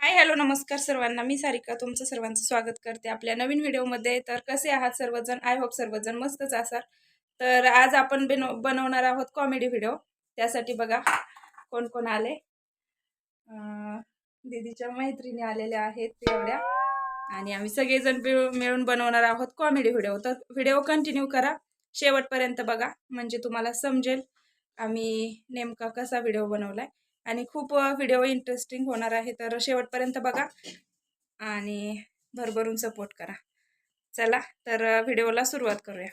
Hi hello नमस्कार सर्वांना. मी सारिका तुमचं सर्वांचं स्वागत करते आपल्या नवीन व्हिडिओमध्ये. तर कसे आहात सर्वजण? आय होप सर्वजण मस्तच असाल. तर आज आपण बनवणार आहोत कॉमेडी व्हिडिओ. त्यासाठी बघा कोण कोण आले. दीदीच्या मैत्रिणी आलेल्या आहेत एवढ्या, आणि आम्ही सगळेजण मिळून बनवणार आहोत कॉमेडी व्हिडिओ. तर व्हिडिओ कंटिन्यू करा, शेवटपर्यंत बघा, म्हणजे तुम्हाला समजेल आम्ही नेमका कसा व्हिडिओ बनवलाय. आणि खूप व्हिडिओ इंटरेस्टिंग होणार आहे, तर शेवटपर्यंत बघा आणि भरभरून सपोर्ट करा. चला तर व्हिडिओला सुरुवात करूया.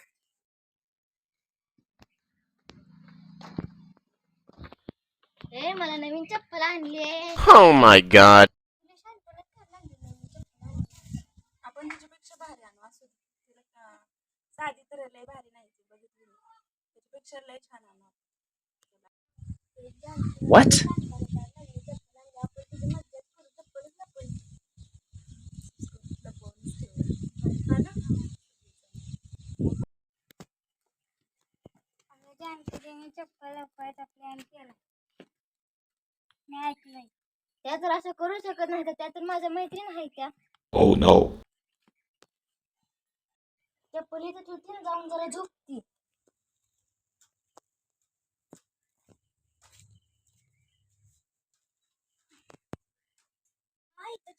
मला नवीन चप्पल आणली आहे. Oh my god. आपण त्याच्यापेक्षा भारी आणू. असं साधी तर लय भारी नाही ती, बघितली त्याच्यापेक्षा लय छान आणू. What? चप्पल प्लॅन केला. मी ऐकलंय त्या तर असं करू शकत नाही, तर त्यातून माझ्या मैत्रीण आहे त्या. Oh no. चप्पल इथं ठेवते ना, जाऊन जरा झोपती.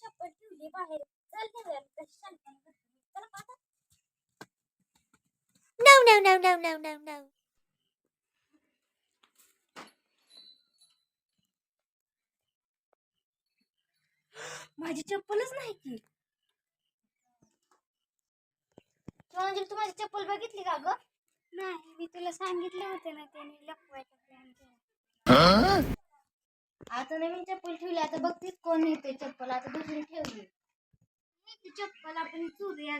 चप्पल ठेवली बाहेर. चल देऊया कशी शांतपणे बसली. चला पाहता. No no no no no no no. माझी चप्पलच नाही की. म्हणजे तू माझी चप्पल बघितली का ग? नाही, मी तुला सांगितलं होतं ना त्याने लपवायचा प्लॅन केला. आता नवीन चप्पल ठेवली, आता बघतीस कोण नेते चप्पल. आता दुसरी ठेवली ती चप्पल आपण चोरूया.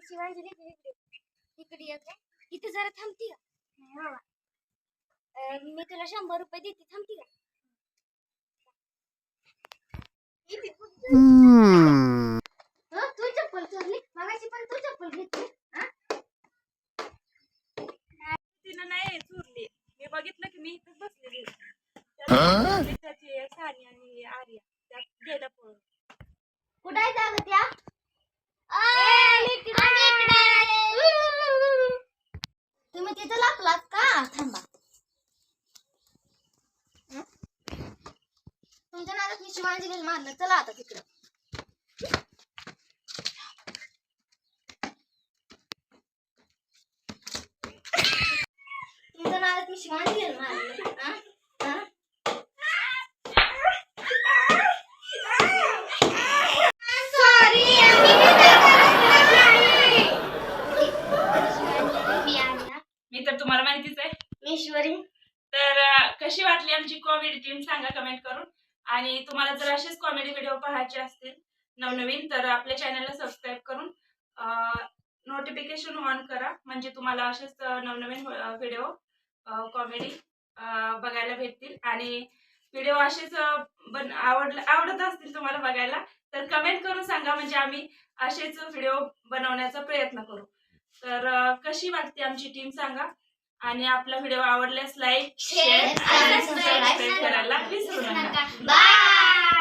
शिवाजी इकडे येते. इथे जरा थांबती का? नाही बाबा, मी तुला 100 रुपये देते, थांबती का? तू चप्पल चोरली मगाशी, पण तू चप्पल घेतली. तिनं नाही चोरली, मी बघितलं की मी इथंच बसलेली होती. त्याची सानी आणि आर्या त्या गेल्या पळून. कुठे आहे जागा त्या? तुम्ही तिथे लागलात का? थांबा, तुमच्या नादात मी शिवांजलीला मारलं. चला आता तिकडं. तुमच्या नादात मी शिवांजलीला मारलं. मी तर तुम्हाला माहितीच आहे, ईश्वरी. तर कशी वाटली आमची कॉमेडी टीम सांगा कमेंट करून. आणि तुम्हाला जर असेच कॉमेडी व्हिडिओ पाहायचे असतील नवनवीन, तर आपल्या चॅनलला सबस्क्राईब करून नोटिफिकेशन ऑन करा, म्हणजे तुम्हाला असेच नवनवीन व्हिडिओ कॉमेडी बघायला भेटतील. आणि व्हिडिओ असेच आवडत असतील तुम्हाला बघायला, तर कमेंट करून सांगा, म्हणजे आम्ही असेच व्हिडिओ बनवण्याचा प्रयत्न करू. तर कशी वाटते आमची टीम सांगा. आणि आपला व्हिडिओ आवडल्यास लाईक, शेअर आणि सबस्क्राईब करायला विसरू नका. बाय.